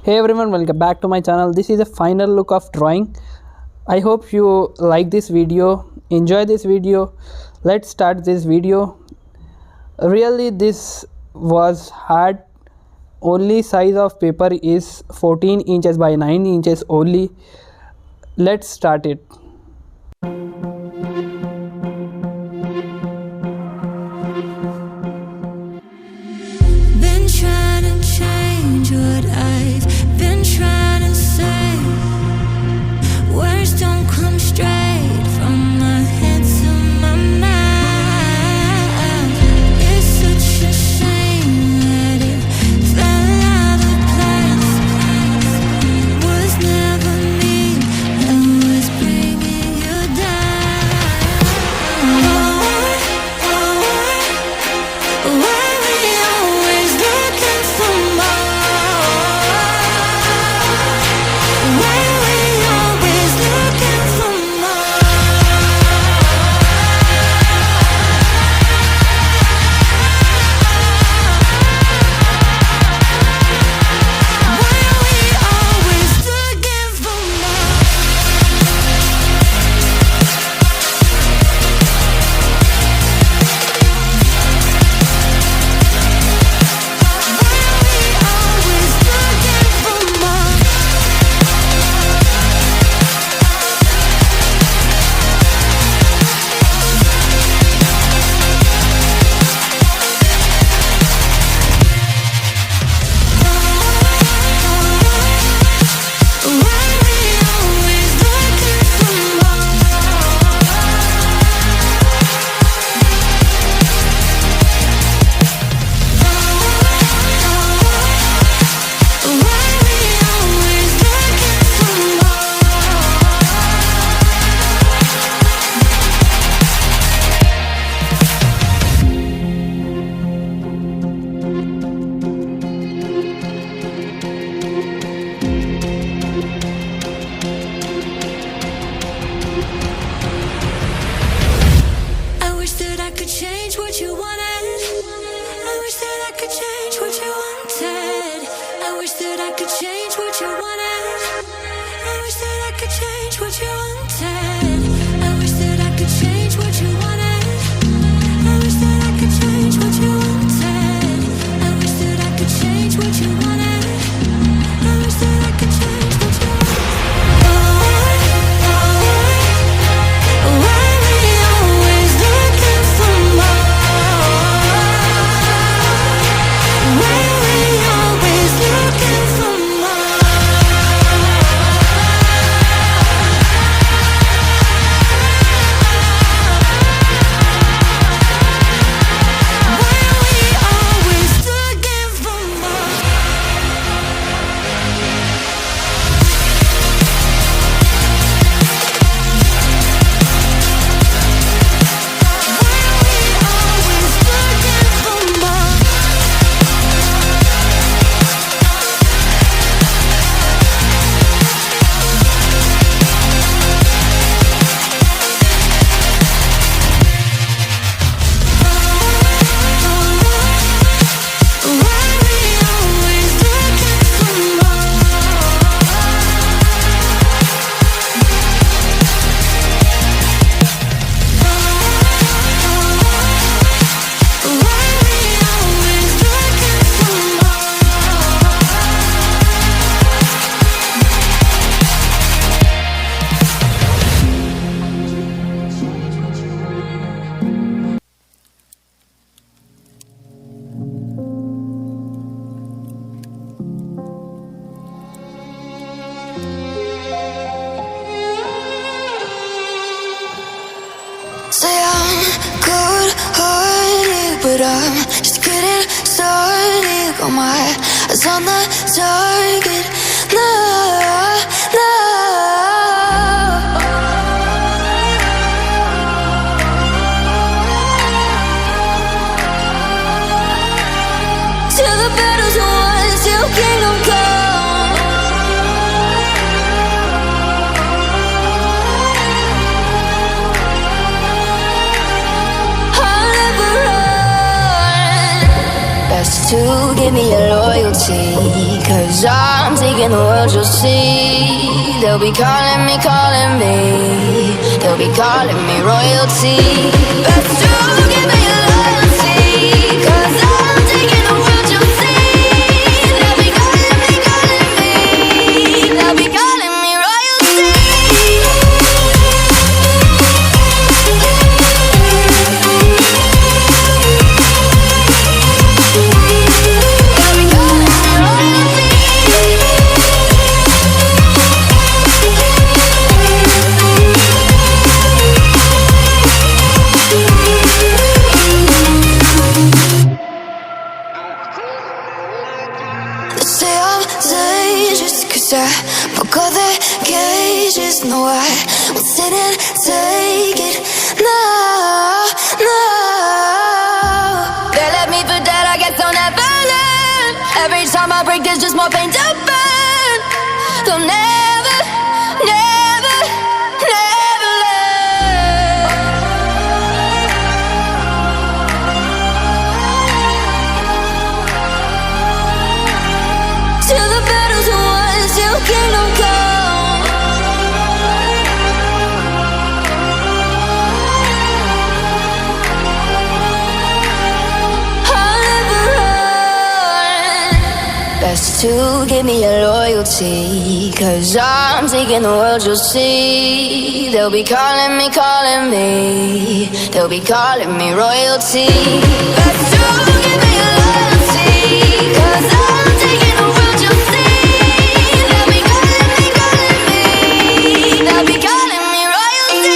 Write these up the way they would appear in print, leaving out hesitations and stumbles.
Hey everyone, welcome back to my channel. This is a final look of drawing. I hope you like this video, enjoy this video. Let's start this video. Really this was hard. Only size of paper is 14 inches by 9 inches only. Let's start it. Been trying to change what I've been trying to say. Words don't come straight from my head to my mouth. It's such a shame that it fell out of place. Was never me that was bringing you down. Why we always looking for more? Why we always looking for more? Why we always looking for more? Always looking for more. Why we always looking for more? Why we always looking for I wish that I could change what you wanted. I wish that I could change what you wanted. I wish that I could change what you wanted. I wish that I could change what you wanted. I wish that I could change what you wanted. I wish that I could change what you wanted. I wish that I could change what you wanted. I wish that I could change what you Why we always looking for more? Why we always looking for more? Why we always looking for more? Why we always looking for more? Why we always looking for Why we always looking for Say I'm good-hearted, but I'm just getting started. Got my eyes on the target. No, no. Till the battle's won, till kingdom come. I'll never run. Best to give me your loyalty, 'cause I'm taking taking the world, you'll see. They'll be calling me, calling me. They'll be calling me royalty. Best to give me loyalty, 'cause I'm taking the world, you'll see. They'll be calling me, calling me. They'll be calling me royalty. Say I'm dangerous 'cause I broke all the cages. No, I will sit and take it. No, no. They left me for dead, I guess I'll never learn. Every time I break, there's just more pain to burn. They'll never, never, never learn. Till the battle's won, till kingdom come. I'll never run. Best to give me your loyalty, 'cause I'm taking the world, you'll see. They'll be calling me, calling me. They'll be calling me royalty. Best to give me your loyalty, 'cause I'm taking the world, you'll see. They'll be calling me, calling me. They'll be calling me royalty.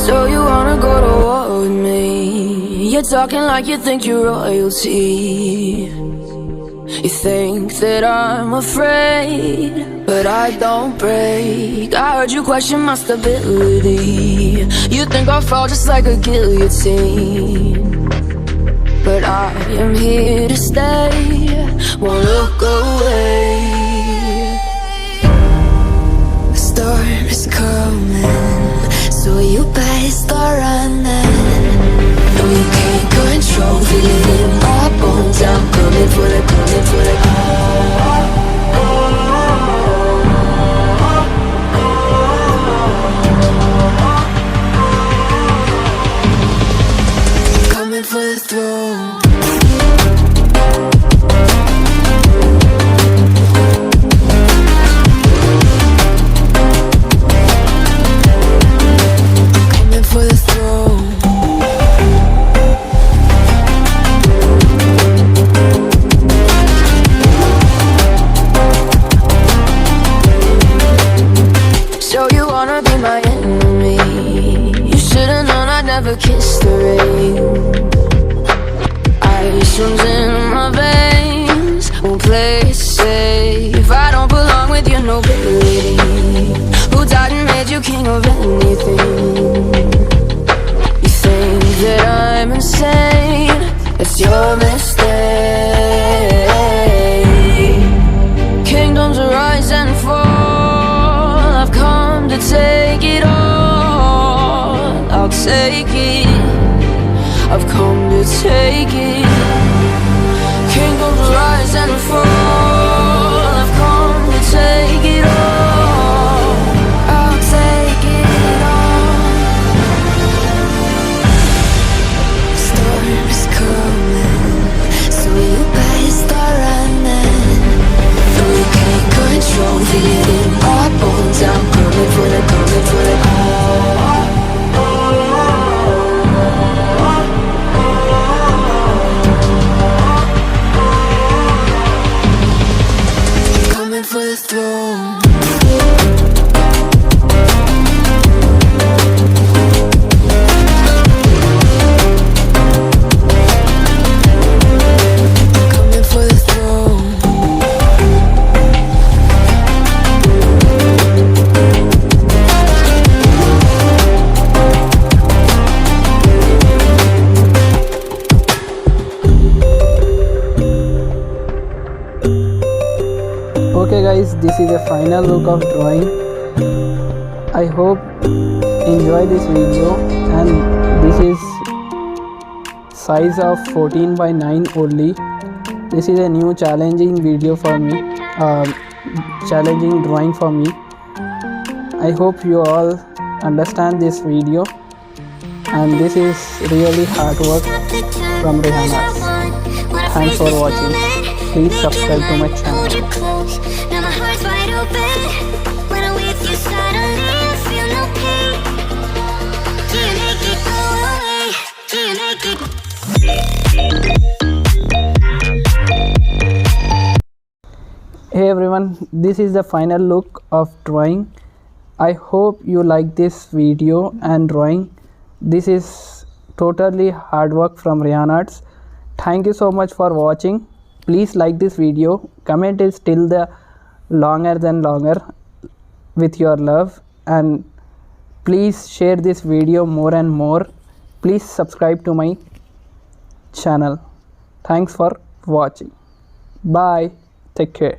So you wanna go to war with me? You're talking like you think you're royalty. You think that I'm afraid, but I don't break. I heard you question my stability. You think I'll fall just like a guillotine, but I am here to stay, won't look away. The storm is coming, so you better start running. No, you can't control, feel it in my bones. I'm coming for the, coming for the. Coming for the throne. Coming for the throne. So you wanna be my enemy? You should've known I'd never kiss the rain. Ice runs in my veins, won't play it safe. I don't belong with your nobility. Who died and made you king of anything? You think that I'm insane? It's your mistake. Kingdoms rise and fall. I've come to take it all. I'll take it. I've come to take it. Kingdoms rise and fall. I've come to take it all. I'll take it all. Storm is coming, so you better start running. No, you can't control, feel it in my bones. I'm coming for the this is a final look of drawing. I hope enjoy this video, and this is size of 14 by 9 only. This is a new challenging video for me, challenging drawing for me. I hope you all understand this video, and this is really hard work from RehanArt. Thanks for watching. Please subscribe to my channel. Now my heart's wide open. When I'm with you suddenly I feel no pain. Can you make it go away? Can you make it? Hey everyone, this is the final look of drawing. I hope you like this video and drawing. This is totally hard work from RehanArt. Thank you so much for watching. Please like this video. Comment is still the longer with your love, and please share this video more and more. Please subscribe to my channel. Thanks for watching. Bye. Take care.